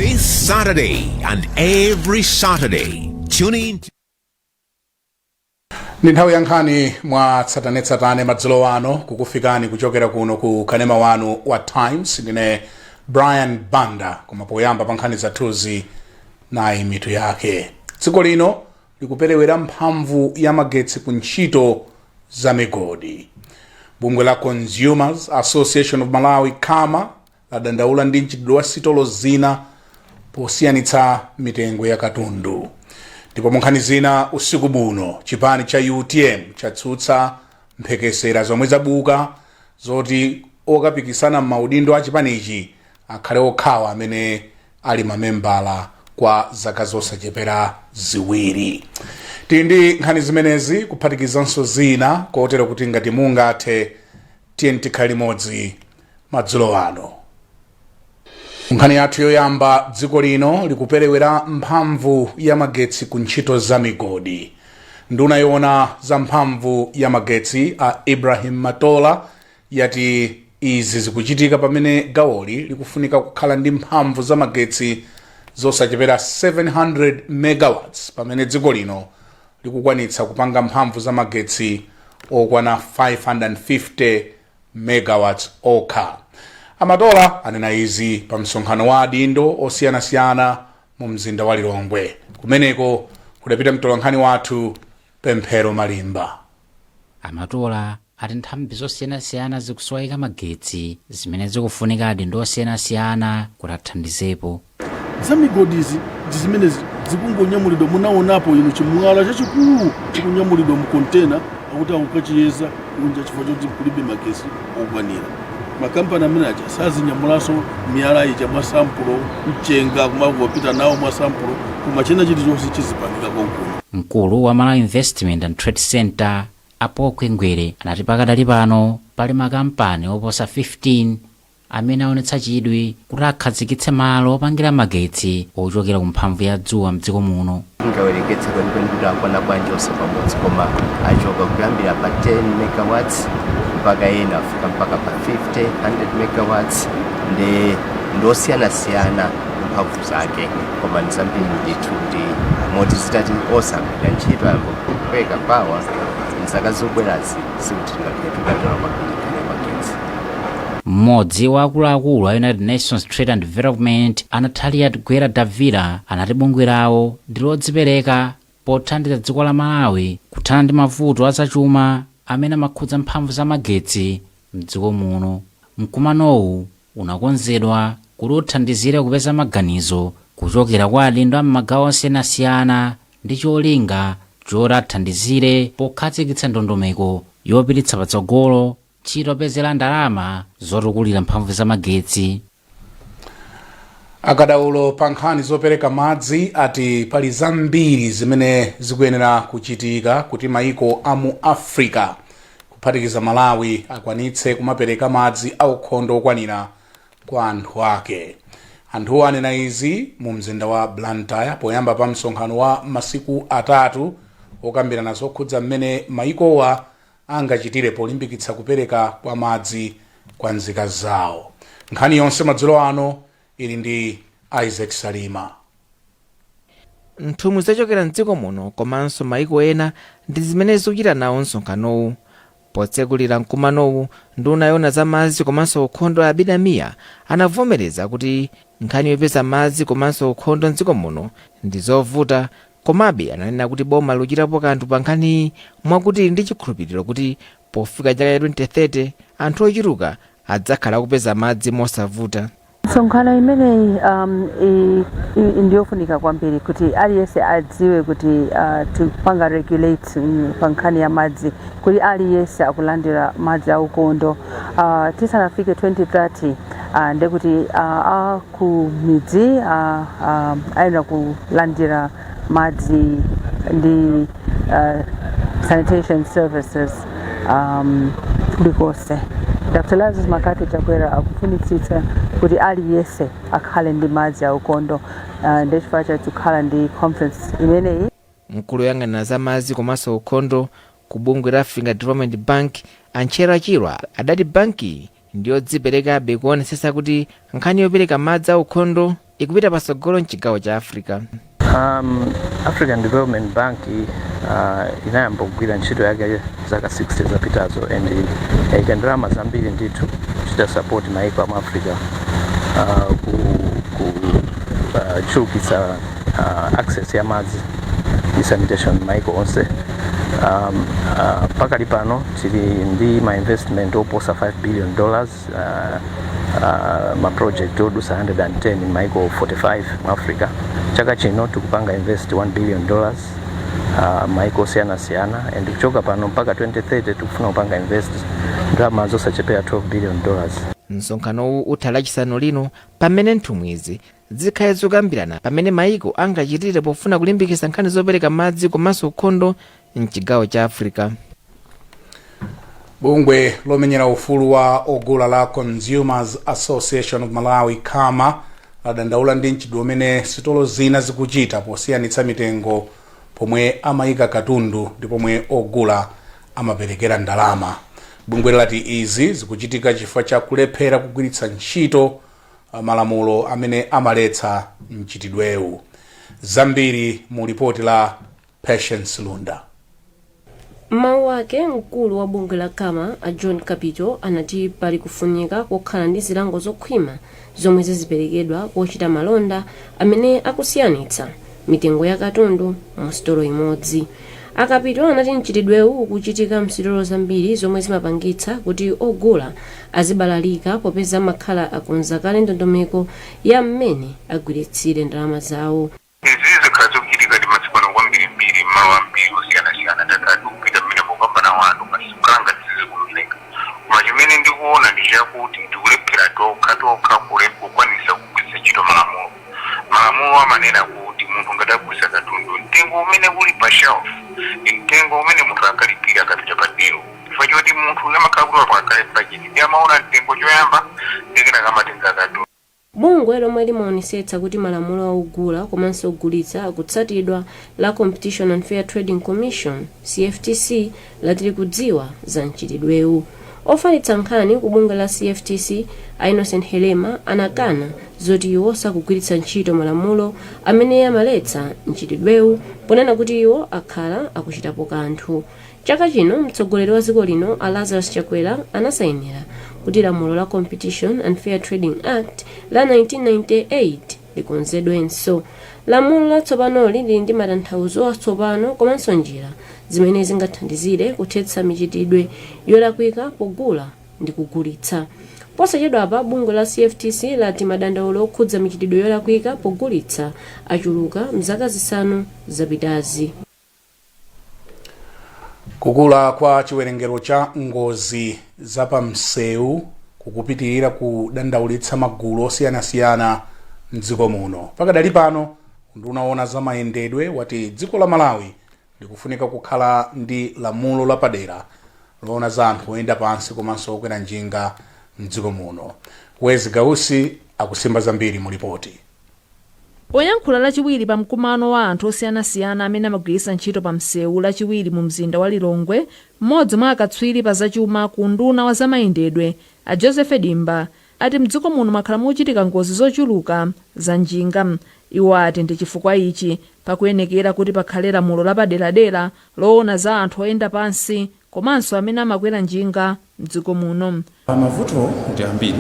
This Saturday and every Saturday, tune in. Ndi nthawi ya nkhani mwa tsatanetsatane madzulo wano kukufikani kuchokera kuno ku kanema wanu wa Times. Ndine Brian Banda kumapoyamba pa nkhani zathuzi na mitu yake. Dziko lino likuperewera mphamvu ya magetsi ku ntchito za migodi. Bungwe la Consumers Association of Malawi KAMA ladandaula ndi mchitidwe wa sitolo zina posiyanitsa mitengo ya katundu. Ndipo munkhani zina usiku buno chipani cha UTM chatsutsa mphekesera zomwe zabuka zoti okapikisana m'maudindo a chipanichi akhale okhawa amene ali mamembala kwa zaka zosachepera ziwiri. Tindi nkhani zimenezi kuphatikizanso zina kotero kuti ngati mungathe tiye tikhale limodzi madzulo ano. Nkhani yathu yoyamba, dziko lino likuperewera mphamvu ya magetsi ku ntchito za migodi. Nduna yoona za mphamvu ya magetsi a Ibrahim Matola yati izi zikuchitika pamene gawoli likufunika kukhala ndi mphamvu za magetsi zosachepera 700 megawatts pamene dziko lino likukwanitsa kupanga mphamvu za magetsi okwana 550 megawatts okha. Amatola anena izi pa msonkhano wa adindo osiyanasiyana mu mzinda wa Lilongwe. Kumeneko kudapita mtolankhani wathu Pemphero Malimba. Amatola ati nthambi zosiyanasiyana zikusoweka magetsi zimene zikufunika adindo osiyanasiyana kuti athandizepo. Za migodizi zimene zikungonyamulidwa munaonapo ino chimwala chachikulu chikunyamulidwa mu container akuti akukachiyeza kunja chifukwa choti kulibe magetsi okwanira. Makampani amene aja sazinyamulaso miyala ija mwa sampulo mchenga kumapita nawo mwa sampulo koma china chilichonse chizipangika konkuno. Mkulu wa Malawi Investment and Trade Center Apokwe Ngwere anati pakadali pano pali makampani oposa 15 amene aonetsa chidwi kuti akhazikitse malo opangira magetsi ochokera ku mphamvu ya dzuwa mdziko muno. Ngawereketse kwenikweni kuti akwana bwanji onse pamodzi koma achoka kuyambira pa 10 megawatts mpaka ena afika mpaka pa 50, 100 megawatts ndosiyanasiyana mphamvu zake koma nzambiri ndithu ndi moti zitati osagwira ntchito yambo kuweka pawa nzaka zobwerazi sikuti tikatola kwambiri magetsi. Mmodzi wa akuluakulu a United Nations Trade and Development Anatalia Gwera Davila anati bungwe lawo ndi lodzipereka pothandiza dziko la Malawi kuthana ndi mavuto azachuma amene amakhudza mphamvu za magetsi mdziko muno. Mkumanowu unakonzedwa kuti uthandizire kupeza maganizo kuchokera kwa adindo a m'magawo osiyanasiyana ndi cholinga choti athandizire pokhazikitsa ndondomeko yopititsa patsogolo chitopezera ndalama zotukulira mphamvu za magetsi. Akadaulo pa nkhani zopereka madzi ati pali zambiri zimene zikuyenera kuchitika kuti maiko a mu Africa kuphatikiza Malawi akwanitse kumapereka madzi aukhondo okwanira kwa anthu ake. Anthu anena izi mu mzinda wa Blantyre poyamba pa msonkhano wa masiku atatu okambirana zokhudza mmene maikowa angachitire polimbikitsa kupereka kwa madzi kwa nzika zawo. Nkhani yonse madzulo ano ili ndi Isaac Salima. Nthumwi zachokera mdziko muno komanso maiko ena ndi zimene zikuchita nawo msonkhanowu. Potsekulira mkumanowu, nduna yoona za madzi komanso ukhondo a Bidamiya anavomereza kuti nkhani yopeza madzi komanso ukhondo mdziko muno ndi zovuta, komabe ananena kuti boma luchitapo kanthu pa nkhaniyi mwakuti ndi chikhulupiriro kuti pofika chaka cha 2030 anthu ochuluka adzakhala kupeza madzi mosavuta. Msonkhano imeneyi ndiyofunika kwambiri kuti aliyense adziwe kuti tupanga regulate pa nkhani ya madzi kuti aliyense akulandira madzi aukhondo tisanafike 2030 ndekuti akumidzi ayenera kulandira madzi ndi sanitation services kulikonse. Dr. Lazarus Makati Chakwera akufunitsitsa kuti aliyense akhale ndi madzi aukhondo ndechifukwa cha kukhala ndi conference imeneyi. Mkulu woyang'anira za madzi komanso ukhondo ku bungwe la African Development Bank Antchera Chirwa adati banki ndiyodziperekabe kuonetsetsa kuti nkhani yopereka madzi aukhondo ikupita patsogolo mchigawo cha Africa. African Development Bank inayamba kugwira ntchito yake zaka 60 zapitazo and yaika ndalama zambiri ndithu kuchita support maiko amu Africa kuchulukitsa access ya madzi ndi sanitation maiko onse. Pakali pano tili ndi ma investment oposa $5 billion ma project odusa 110 maiko 45 mu Africa. Chaka chino tikupanga invest $1 billion maiko siyana and kuchoka pano mpaka 2030 tikufuna kupanga invest ndalama zosachepera $12 billion. Msonkhano utha lachisanu lino pamene nthumwizi zikhale zokambirana pamene maiko angachitire pofuna kulimbikitsa nkhani zopereka madzi komanso ukhondo mchigawo cha Africa. Bungwe lomenyera ufulu wa ogula la Consumers Association of Malawi KAMA ladandaula ndi mchitidwe umene sitolo zina zikuchita posiyanitsa mitengo pomwe amayika katundu ndi pomwe ogula amaperekera ndalama. Bungwe lati izi zikuchitika chifukwa cha kulephera kugwiritsa ntchito malamulo amene amaletsa mchitidwewu. Zambiri mu ripoti la Patience Lunda. Mawu ake mkulu wa bungwe la KAMA a John Kapito anati pali kufunika kukhala ndi zilango zokhwima zomwe ziziperekedwa pochita malonda amene akusiyanitsa mitengo ya katundu mu sitolo imodzi. Akapito anati mchitidwewu ukuchitika msitolo zambiri zomwe zimapangitsa kuti ogula azibalalika popeza makhala akonza kale ndondomeko ya mmene agwiritsire ndalama zawo. Izi zikhazi kuchitika ndi matsipano kwambirimbiri malo ambiri osiyana-siyana tatatu kupita mmene mukambana wanu masukanga tizikumveka. Koma chimene ndikuona ndi chakuti ndikulephera tokha kukwanisa kugwiritsa ntchito malamulo. Malamulo amanena kuti munthu ngati agulitsa katundu mtengo umene uli pa shelf mtengo umene munthu akalipira akapita pa dilo. Chifukwa choti munthu amakhala kuti pakale pachiti ndi amaona mtengo choyamba ndikena kamatenga katundu. Bungwe lomwe limaonetsetsa kuti malamulo ogula komanso ogulitsa akutsatidwa la Competition and Fair Trading Commission CFTC lati likudziwa za mchitidwewu. Ofalitsa nkhani ku bungwe la CFTC Innocent Helema anakana zoti iwo sakugwiritsa ntchito malamulo amene amaletsa mchitidwewu ponena kuti iwo akhala akuchitapo kanthu. Chaka chino mtsogoleri wa dziko lino Lazarus Chakwera anasayinira kuti lamulo la Competition and Fair Trading Act la 1998 likonzedwenso. Lamulo latsopanoli lili ndi matanthauzo atsopano komanso njira zimene zingathandizire kuthetsa michitidwe yolakwika pogula ndi kugulitsa. Posachedwa apa bungwe la CFTC lati madandaulo okhudza michitidwe yolakwika pogulitsa achuluka mzaka zisanu zapitazi. Kukula kwa chiwerengero cha ngozi zapamsewu kukupitirira kudandaulitsa magulu osiyana-siyana mdziko muno. Pakadali pano unaona za mayendedwe wati dziko la Malawi likufunika kukhala ndi lamulo lapadera loona za anthu oyenda pansi komanso okwera njinga mdziko muno. Wezi Gausi akusimba zambiri mu ripoti. Poyankhula lachiwiri pa mkumano wa anthu osiyanasiyana amene amagwiritsa ntchito pa msewu lachiwiri mu mzinda wa Lilongwe, mmodzi mwa akatswiri pa zachuma ku nduna wa zamayendedwe a Joseph Dimba ati mdziko muno makhala muchitika ngozi zochuluka za njinga. Iwo ati ndi chifukwa ichi pakuyenekera kuti pakhale lamulo lapaderadera loona za anthu oyenda pansi komanso amene amakwera njinga mdziko muno. Mavuto ndi ambiri.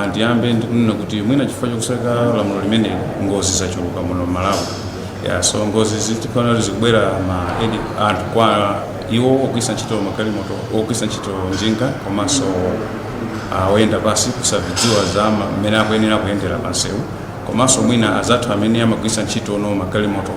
Ndiyambe ndikunena kuti mwina chifukwa chokusaka lamulo limene ngozi zachuluka muno Malawi. So ngozi zitikona zikubwera anthu kwa iwo ogwisa ntchito magalimoto, ogwisa ntchito njinga komanso oyenda pansi kusavidziwa za mmene akuyenera kuyendera pansewu. Komanso mwina azathu amene amagwisa ntchito no magalimoto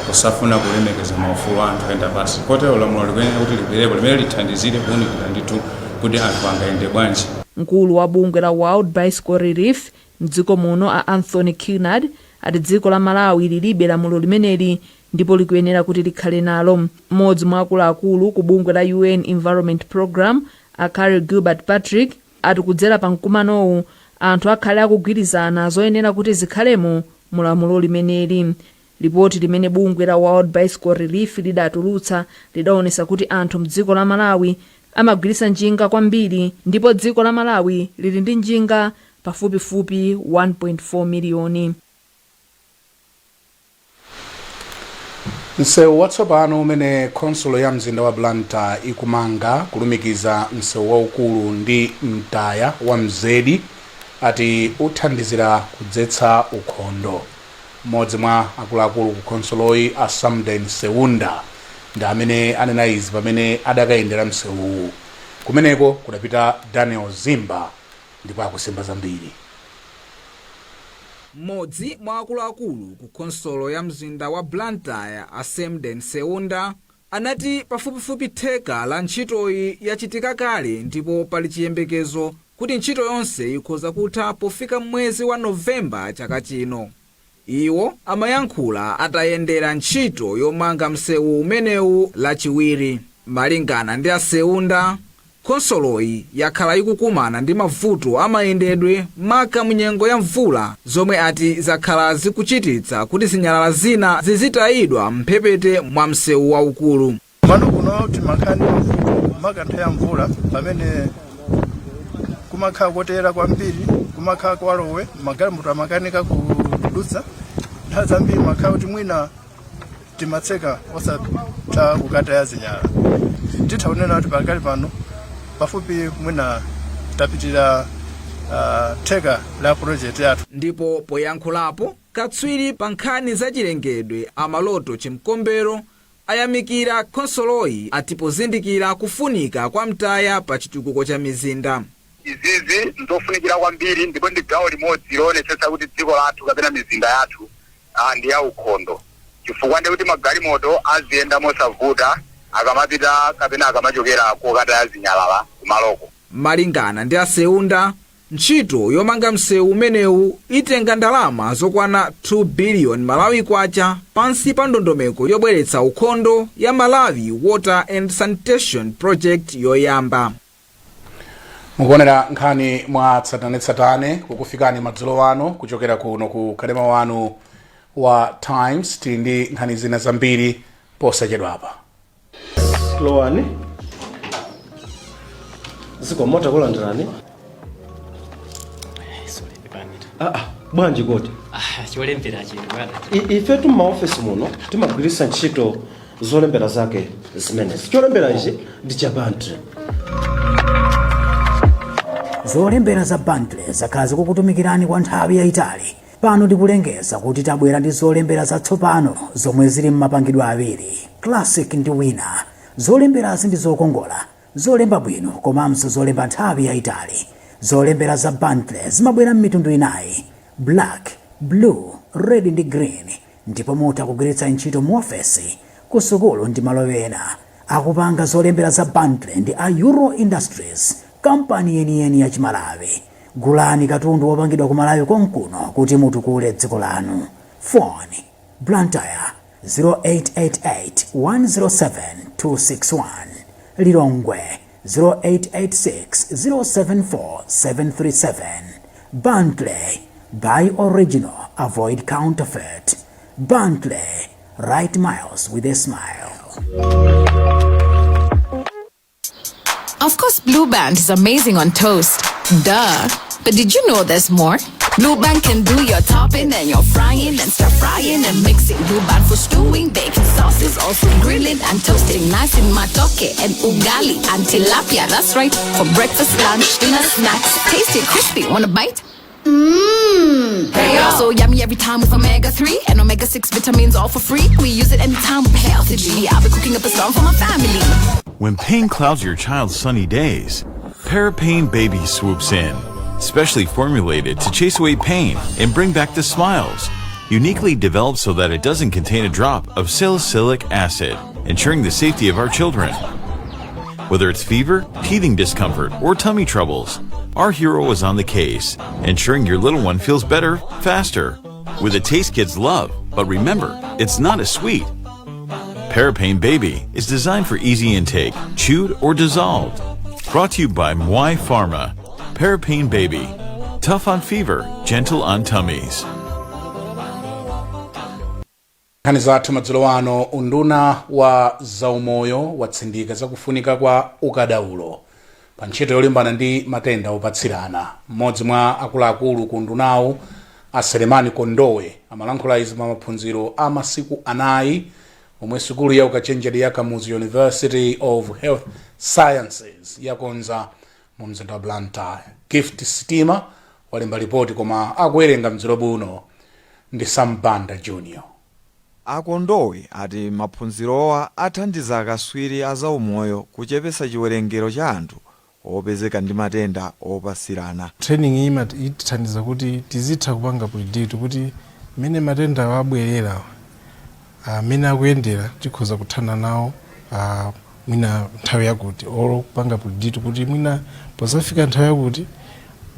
kusafuna kulemekeza maufulu anthu oyenda pansi. Kotero lamulo likuyenera kuti libwerepo limene lithandizire kuwunikira ndithu kuti anthu angayende bwanji. Mkulu wa bungwe la World Bicycle Relief mdziko muno a Anthony Kinard ati dziko la Malawi lilibe lamulo limeneli ndipo likuyenera kuti likhale nalo. Mmodzi mwa akuluakulu ku bungwe la UN Environment Program a Carol Gilbert Patrick ati kudzera pa mkumanowu anthu akhale akugwirizana zoyenera kuti zikhalemo mu lamulo limeneli. Ripoti limene bungwe la World Bicycle Relief lidatulutsa lidaonesa kuti anthu mdziko la Malawi amagwiritsa njinga kwambiri ndipo dziko la Malawi lili ndi njinga pafupifupi 1.4 miliyoni. msewu watsopano umene khonsolo ya mzinda wa Blantyre ikumanga kulumikiza msewu waukulu ndi mtaya wa Mzedi ati uthandizira kudzetsa ukhondo. Mmodzi mwa akuluakulu ku khonsoloyi a Samden Seunda ndi amene anena izi pamene adakayendera msewuwu. Kumeneko kudapita Daniel Zimba ndipo akusimba zambiri. Mmodzi mwa akuluakulu ku khonsolo ya mzinda wa Blantyre a Samden Seunda anati pafupifupi theka la ntchitoyi yachitika kale ndipo pali chiyembekezo kuti ntchito yonse ikhoza kutha pofika mwezi wa Novemba chaka chino. Iwo amayankhula atayendera ntchito yomanga msewu umenewu lachiwiri. Malingana ndi a Seunda, khonsoloyi yakhala ikukumana ndi mavuto amayendedwe maka munyengo ya mvula zomwe ati zakhala zikuchititsa kuti zinyalala zina zizitayidwa mphepete mwa msewu waukulu. Pano kuno timakhani makantha ya mvula pamene kumakhala kotera kwambiri, kumakhala kwalowe magalimoto amakanika kudutsa nthawi zambiri makhala kuti mwina timatseka osatha kukataya zinyalala. Titha kunena kuti pakali pano pafupi mwina tapitira theka la project yathu. Ndipo poyankhulapo katswiri pa nkhani za chilengedwe Amaloto Chimkombero ayamikira khonsoloyi ati pozindikira kufunika kwa mtaya pa chitukuko cha mizinda. Izizi ndofunikira kwambiri ndipo ndi gawo limodzi loonetsetsa kuti dziko lathu kapena mizinda yathu ndi ya ukhondo. Chifukwa ndi kuti magalimoto aziyenda mosavuta akamapita kapena akamachokera kokataya zinyalala kumaloko. Malingana ndi a Seunda, ntchito yomanga msewu umenewu itenga ndalama zokwana 2 billion Malawi kwacha pansi pa ndondomeko yobweretsa ukhondo ya Malawi Water and Sanitation Project yoyamba. Mukuonera nkhani mwa tsatanetsatane kukufikani madzulo ano kuchokera kuno ku kanema wanu wa Times. Tili ndi nkhani zina zambiri posachedwapa. Lowani zikomota kulandirani bwanji koti cholembera chino bwana ife tu maofisi muno timagwiritsa ntchito zolembera zake zimenezi. Cholembera ichi ndi cha Blantyre. Zolembera za Blantyre zakhala zikukutumikirani kwa nthawi yayitali. Pano ndikulengeza kuti tabwera ndi zolembera zatsopano zomwe zili m'mapangidwe awiri, classic ndi winner. Zolemberazi ndi zokongola, zolemba bwino komanso zolemba nthawi yayitali. Zolembera za Blantyre zimabwera m'mitundu inayi, black, blue, red ndi green, ndipo mutha kugwiritsa ntchito muofesi, kusukulu ndi malo ena. Akupanga zolembera za Blantyre ndi a Euro Industries, kampani yeniyeni ya Chimalawi. Gulani katundu wopangidwa ku Malawi konkuno kuti mutukule dziko lanu. Phone Blantyre 0888 107 261, Lilongwe 0886 074 737. Blantyre, buy original, avoid counterfeit. Blantyre, write miles with a smile. Of course, Blue Band is amazing on toast. Duh. But did you know there's more? Blue Band can do your topping and your frying and stir frying and mixing. Blue Band for stewing, baking sauces, also grilling and toasting. Nice in matoke and ugali and tilapia. That's right. For breakfast, lunch, dinner, snacks. Tasty, crispy. Want a bite? Mmm. Hey, so yummy every time with omega-3 and omega-6 vitamins all for free. We use it anytime with healthy G. I'll be cooking up a storm for my family. When pain clouds your child's sunny days, Parapain Baby swoops in. Specially formulated to chase away pain and bring back the smiles. Uniquely developed so that it doesn't contain a drop of salicylic acid, ensuring the safety of our children. Whether it's fever, teething discomfort, or tummy troubles, our hero is on the case, ensuring your little one feels better, faster, with a taste kids love. But remember, it's not a sweet. Parapain Baby is designed for easy intake, chewed or dissolved. Brought to you by Mwai Pharma. Parapain Baby. Tough on fever, gentle on tummies. Nkhani zathu madzulo ano, unduna wa zaumoyo watsindika zakufunika kwa ukadaulo pa ntchito yolimbana ndi matenda opatsirana. Mmodzi mwa akuluakulu ku ndunawu a Selemani Kondowe amalankhula izi pa maphunziro a masiku anayi omwe sukulu ya ukachenjede ya Kamuzu University of Health Sciences yakonza mu mzinda wa Blantyre. Gift Sitima walemba ripoti koma akuwerenga mdziro buno ndi Sam Banda Jr. Akondowe ati maphunzirowa athandiza akaswiri a zaumoyo kuchepesa chiwerengero cha anthu opezeka ndi matenda opasirana. Training iyi itithandiza kuti tizitha kupanga predict kuti mene matenda abwerera amene akuyendera tikhoza kuthana nawo mwina nthawi yakuti olo kupanga predict kuti mwina posafika nthawi yakuti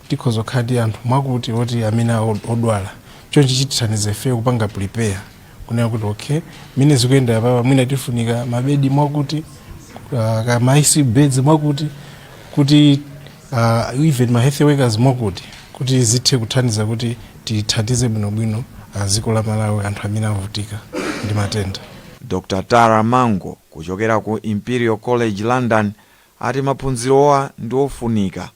tikhoza kukhala ndi anthu mwakuti oti amene odwala. Chonchi chitithandiza ife kupanga prepare kunena kuti okay mene zikuyendera papa mwina tifunika mabedi mwakuti kama ICU beds mwakuti kuti even ma health workers mwakuti kuti zithe kuthandiza kuti tithandize bwinobwino dziko la Malawi anthu amene avutika ndi matenda. Dr. Tara Mango kuchokera ku Imperial College London ati maphunzirowa ndi ofunika.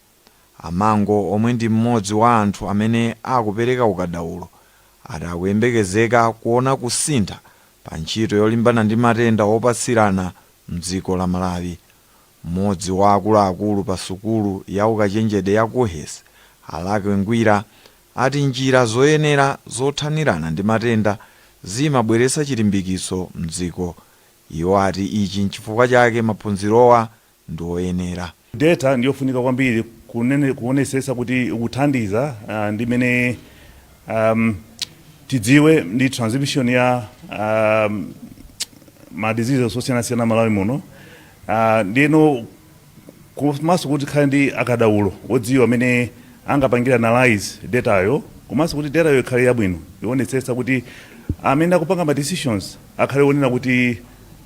Amango omwe ndi mmodzi wa anthu amene akupereka ukadaulo ati akuyembekezeka kuona kusintha pa ntchito yolimbana ndi matenda opasirana mdziko la Malawi. Mmodzi wa akuluakulu pa sukulu ya ukachenjede ya Kuhesi Alake Ngwira ati njira zoyenera zothanirana ndi matenda zimabweretsa chilimbikiso mdziko. Iwo ati ichi nchifukwa chake maphunzirowa ndi oyenera. Data ndiyofunika kwambiri kuonesesa kuti ukuthandiza ndi mene tidziwe ndi transmission ya ma diseases osiyana-siyana Malawi muno. Ndino kumaso kuti khali ndi akadaulo odziwa amene angapangira analyze data yo komanso kuti data yo ikhale yabwino ionetsetsa kuti amene akupanga ma decisions akhale onena kuti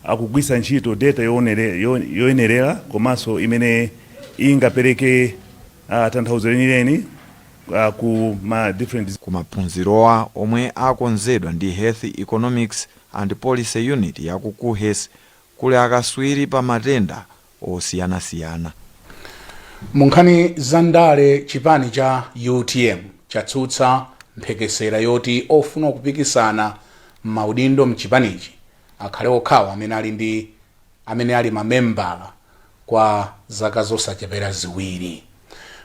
akugwisa ntchito data yoyenerera komanso imene ingapereke tanthauzo lenileni ku ma different kumaphunzirowa omwe akonzedwa ndi Health Economics and Policy Unit ya ku Kuhesi kuli akaswiri pa matenda osiyana-siyana. Munkhani zandale chipani cha UTM chatsutsa mphekesera yoti ofuna kupikisana maudindo mchipanichi akhale okhawa amene ali mamembala kwa zaka zosachepera ziwiri.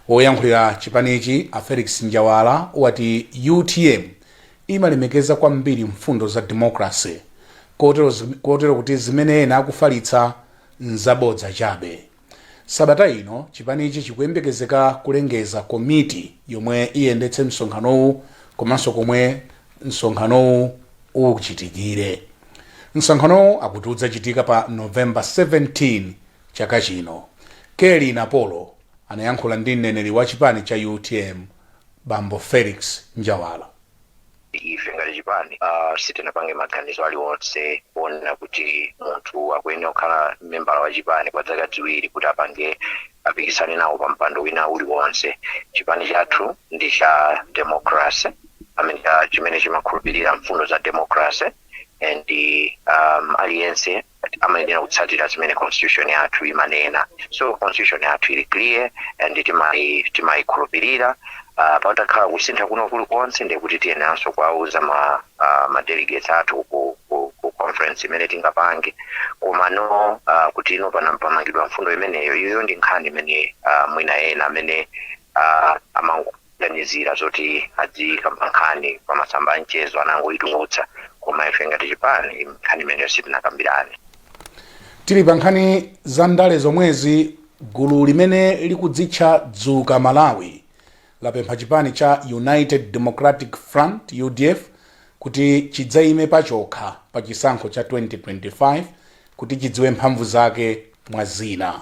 Woyankhulira chipanichi a Felix Njawala wati UTM imalemekeza kwambiri mfundo za democracy kotero kuti zimene ena akufalitsa nzabodza chabe. Sabata ino chipanichi chikuyembekezeka kulengeza komiti yomwe iyendetse msonkhanowu komanso komwe msonkhanowu ukuchitikire. Msonkhanowu akuti udzachitika pa November 17 chaka chino. Kelly Napolo anayankhula ndi mneneri wa chipani cha UTM Bambo Felix Njawala. Ife ngati chipani sitinapange maganizo aliwonse kuona kuti munthu akuyenera kukhala membala wa chipani kwa zaka ziwiri kuti apikisane nawo pa mpando wina uliwonse. Chipani chathu ndi cha democracy chimene chimakhulupirira mfundo za democracy and aliyense amayenera kutsatira zimene constitution yathu imanena. So constitution yathu ili clear and timayikhulupirira. Patakhala kusintha kuno kulikonse ndikuti tiyenanso kuwauza ma delegates athu ku conference imene tingapange komano kuti ino panapamangidwa mfundo imeneyo iyo ndi nkhani imene mwina ena amene amangoganizira zoti adzikamba nkhani pa masamba amchezo anangoitulutsa koma ife ngati chipani nkhani imeneyo sitinakambirane. Tili pa nkhani za ndale zomwezi gulu limene likudzitcha Dzuka Malawi lapempha chipani cha United Democratic Front UDF kuti chidzaime pachokha pa chisankho cha 2025 kuti chidziwe mphamvu zake mwa zina.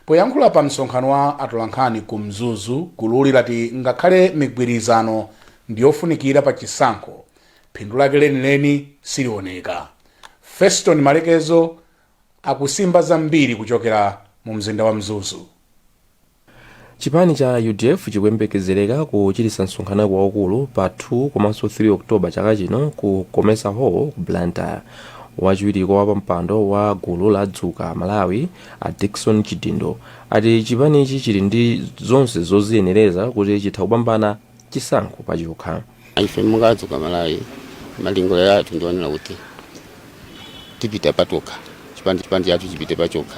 Poyankhula pa msonkhano wa atolankhani ku Mzuzu, gululi lati ngakhale migwirizano ndiyofunikira pa chisankho phindu lake lenileni silioneka. Feston Malekezo akusimba zambiri kuchokera mu mzinda wa Mzuzu. Chipani cha UDF chikuyembekezereka kuchititsa msonkhano waukulu pa 2 komanso 3 Oktoba chaka chino ku Komesa Hall ku Blantyre. wachiwiri kwa wapampando wa gulu la dzuka Malawi a Dickson Chidindo ati chipanichi chili ndi zonse zoziyenereza kuti chitha kupambana chisankho pachokha. Ife monga dzuka Malawi malingaliro yathu ndionera kuti tipita patoka chipani yathu chipite pachokha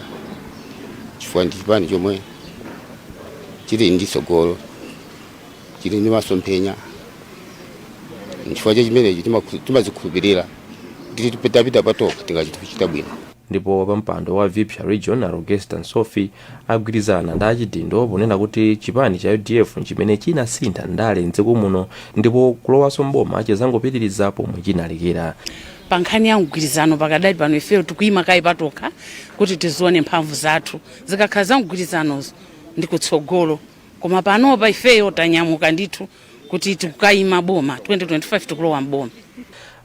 chifukwa ndi chipani chomwe chili ndi tsogolo chili ndi masomphenya chifukwa chimenechi timazikhulupirira kuti tipita patoka tingachita bwino. Ndipo wapampando wa Vipsha Region Augustin Sophie agwirizana ndi Chidindo ponena kuti chipani cha UDF chimene chinasintha ndale mdziko muno ndipo kulowaso mboma chizangopitiriza pomwe chinalekera. Pankhani ya mgwirizano pakadali pano ifeyo tikuyima kai patoka kuti tizione mphamvu zathu zikakhala za mgwirizanozo ndi kutsogolo, koma panopa ifeyo tanyamuka ndithu kuti tikukayima boma 2025 tikulowa mboma.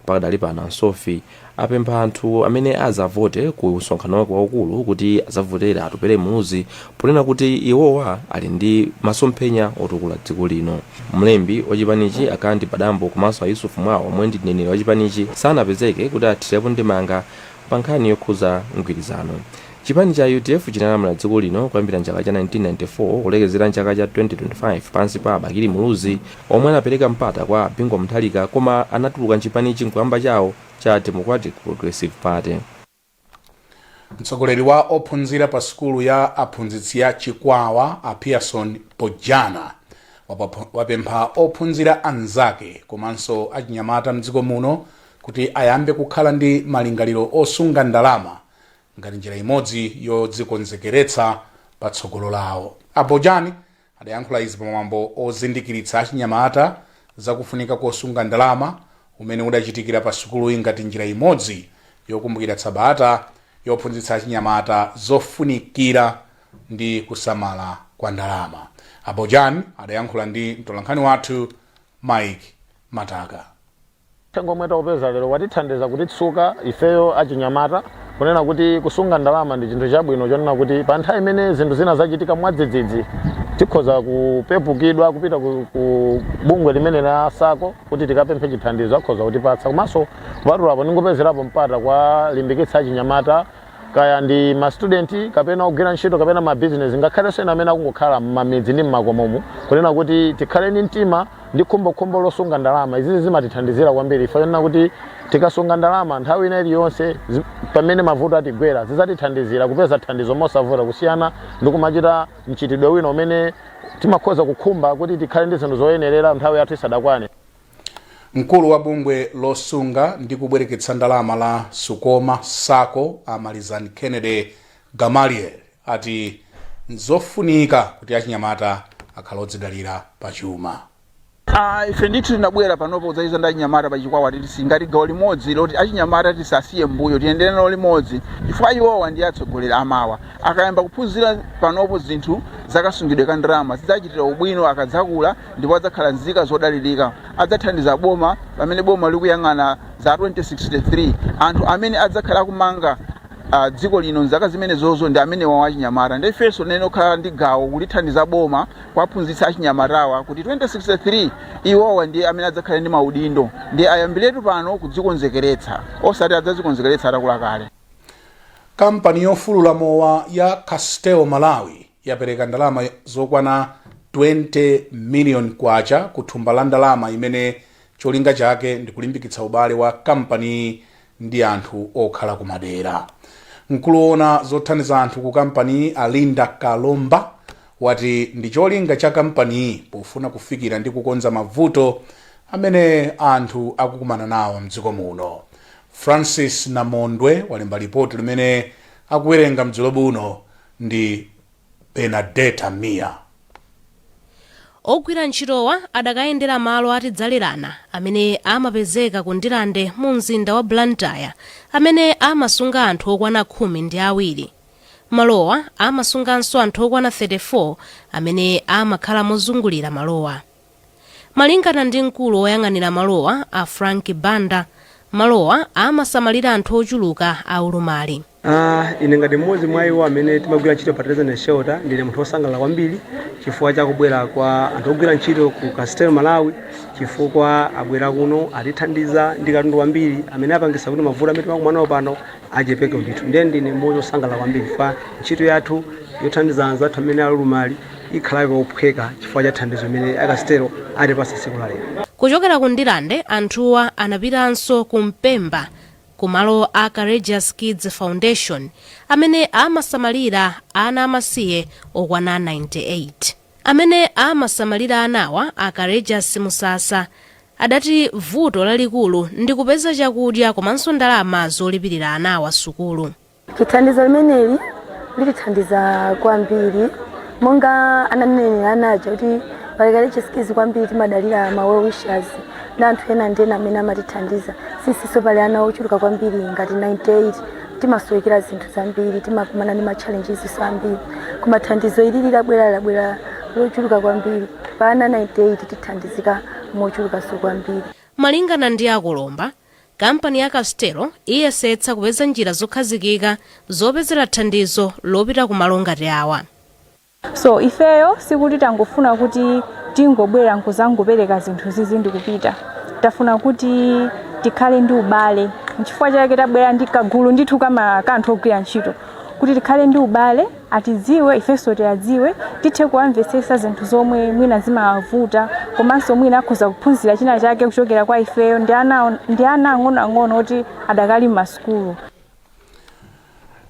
Pakadali pano Sophie apempha anthu amene azavote ku msonkhano waukulu kuti azavotera atupere muzi ponena kuti iwowa ali ndi masomphenya otukula dziko lino. Mlembi wachipanichi Akandi Padambo komanso a Yusuf Mwawa omwe ndi mneneri wachipanichi sanapezeke kuti athirepo ndemanga pa nkhani yokhuza mgwirizano. Chipani cha UDF chinalamula dziko lino kuyambira chaka cha 1994 kulekezera chaka cha 2025 pansi pa Bakili Muluzi omwe anapereka mpata kwa Bingu Mutharika koma anatuluka chipanichi nkuamba chawo cha Democratic Progressive Party. Mtsogoleri wa ophunzira pa skulu ya aphunzitsi ya Chikwawa a Pearson Pojana wapempha ophunzira anzake komanso achinyamata mdziko muno kuti ayambe kukhala ndi malingaliro osunga ndalama ngati njira imodzi yodzikonzekeretsa patsogolo lawo. Apojani adayankhula izi pamwambo ozindikiritsa achinyamata zakufunika kosunga ndalama umene udachitikira pa sukulu ngati njira imodzi yokumbukira Sabata yophunzitsa achinyamata zofunikira ndi kusamala kwa ndalama. Apojani adayankhula ndi mtolankhani wathu Mike Mataka. Tengomwe taupeza lero watithandiza kutitsuka ifeyo achinyamata kunena kuti kusunga ndalama ndi chinthu chabwino chonena kuti pa nthawi imene zinthu zina zachitika mwadzidzidzi tikhoza kupepukidwa kupita ku bungwe limene la SACCO kuti tikapemphe chithandizo akhoza kutipatsa. Komanso kupatulapo ndingopezerapo mpata kwa limbikitsa achinyamata kaya ndi ma student kapena ogwira ntchito kapena ma business ngakhale sena amene akungokhala m'mamidzi ndi m'makomomo kunena kuti tikhale ndi mtima ndi khumbokhumbo losunga ndalama. Izi zimatithandizira kwambiri ife yonena kuti tikasunga ndalama nthawi ina iliyonse pamene mavuto atigwera zidzatithandizira kupeza thandizo mosavuta kusiyana ndi kumachita mchitidwe wina umene timakhoza kukhumba kuti tikhale ndi zinthu zoyenerera nthawi yathu isadakwane. Mkulu wa bungwe losunga ndi kubwereketsa ndalama la Sukoma SACCO Amalizan Kennedy Gamaliel ati nzofunika kuti achinyamata akhale odzidalira pachuma. Ife ndithu tinabwera panopo kudzaiza ndi achinyamata pa Chikwawa titi ngati gawo limodzi loti achinyamata tisasiye mbuyo tiyendere nawo limodzi chifukwa iwowa ndi atsogoleri amawa akayamba kuphunzira panopo zinthu zakasungidwe ka ndalama zidzachitira ubwino akadzakula ndipo adzakhala nzika zodalirika adzathandiza boma pamene boma likuyang'ana za 2063 anthu amene adzakhala kumanga dziko lino nzaka zimene zozo ndi amene wawo achinyamata ndi ifenso nene okhala ndi gawo kulithandiza boma kuwaphunzitsa achinyamatawa kuti 2063 iwowa ndi amene adzakhala ndi maudindo ndi ayambiretu pano kudzikonzekeretsa osati adzadzikonzekeretsa atakula kale. Kampani yofulula mowa ya Castel Malawi yapereka ndalama zokwana 20 million kwacha kuthumba la ndalama imene cholinga chake ndi kulimbikitsa ubale wa kampani ndi anthu okhala kumadera. Mkulu ona zothandiza anthu ku kampani Alinda Kalomba wati ndi cholinga cha kampani pofuna kufikira ndi kukonza mavuto amene anthu akukumana nawo mdziko muno. Francis Namondwe walemba ripoti limene akuwerenga mdzulo buno ndi Benedetta Mia. Ogwira ntchitowa adakayendera malo atidzalirana amene amapezeka ku Ndilande mu mzinda wa Blantyre amene amasunga anthu okwana 12. Malowa amasunganso anthu okwana 34 amene amakhala mozungulira malowa. Malingana ndi mkulu woyang'anira malowa a Frank Banda, malowa amasamalira anthu ochuluka aulumali. Ine ngati mmodzi mwa iwo amene timagwira ntchito pa Tereza Shelter ndine munthu wosangalala kwambiri chifukwa chakubwera kwa anthu ogwira ntchito ku Castelo Malawi, chifukwa abwera kuno atithandiza ndi katundu wambiri amene apangisa kuti mavuto amene timakumanawo pano achepeke ndithu. Ndiye ndine mmodzi wosangalala kwambiri fa ntchito yathu yothandiza anzathu amene alumali ikhala kophweka chifukwa cha thandizo imene Castelo atipasa tsiku la lero. Kuchokera ku Ndilande, anthuwa anapitanso ku Mpemba kumalo a Courageous Kids Foundation amene amasamalira ana amasiye okwana 98. Amene amasamalira anawa a Courageous Musasa adati vuto lalikulu ndi kupeza chakudya komanso ndalama zolipirira anawa sukulu. Thandizo limeneli litithandiza kwambiri monga ananenera anaja kuti Courageous Kids kwambiri timadalira ma well wishers na anthu ena ndena amene amatithandiza. Sisi pali ana ochuluka kwambiri ngati 98 timasowekera zinthu zambiri, timakumana ndi ma challenges ambiri. Koma thandizo ili labwera lochuluka kwambiri pa ana 98 tithandizika mochuluka so kwambiri. Malingana ndi akulomba, kampani ya Castelo iyesetsa kupeza njira zokhazikika zopezera thandizo lopita kumalo ngati awa. So ifeyo sikuti tangofuna kuti tingobwera nkuzangopereka zinthu zizi ndi kupita. Tafuna kuti tikhale ndi ubale. Nchifukwa chake tabwera ndi kagulu ndithu kama kanthu ogwira ntchito. Kuti tikhale ndi ubale, atidziwe ifenso tiadziwe, tithe kuamvetsetsa zinthu zomwe mwina zimavuta, komanso mwina akhoza kuphunzira china chake kuchokera kwa ifeyo ndi ana ang'ono oti adakali m'masukulu.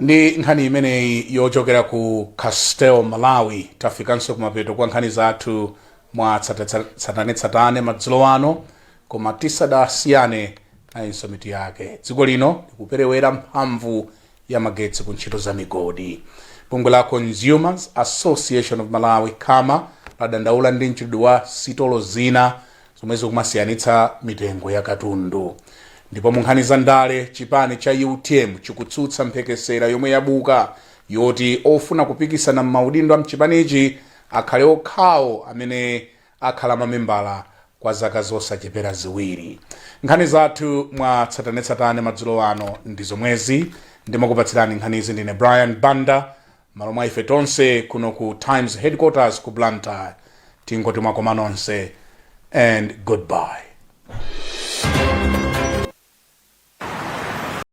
Ndi nkhani imeneyi yochokera ku Castelo Malawi. Tafikanso kumapeto kwa nkhani zathu mwa tsatanetsatane madzulo ano, koma tisadasiyane nayinso mitu yake. Dziko lino likuperewera mphamvu ya magetsi ku ntchito za migodi. Bungwe la Consumers Association of Malawi KAMA ladandaula ndi mchitidwe wa sitolo zina zomwe zikumasiyanitsa mitengo ya katundu. Ndipo mu nkhani za ndale, chipani cha UTM chikutsutsa mphekesera yomwe yabuka yoti ofuna kupikisana m'maudindo a mchipanichi akhale okhawo amene akhala mamembala kwa zaka zosachepera ziwiri. Nkhani zathu mwa tsatanetsatane madzulo ano ndi zomwezi. Ndimakupatsirani nkhani izi ndine Brian Banda, malo mwa ife tonse kuno ku Times Headquarters ku Blantyre. Tingoti mwakoma nonse and goodbye.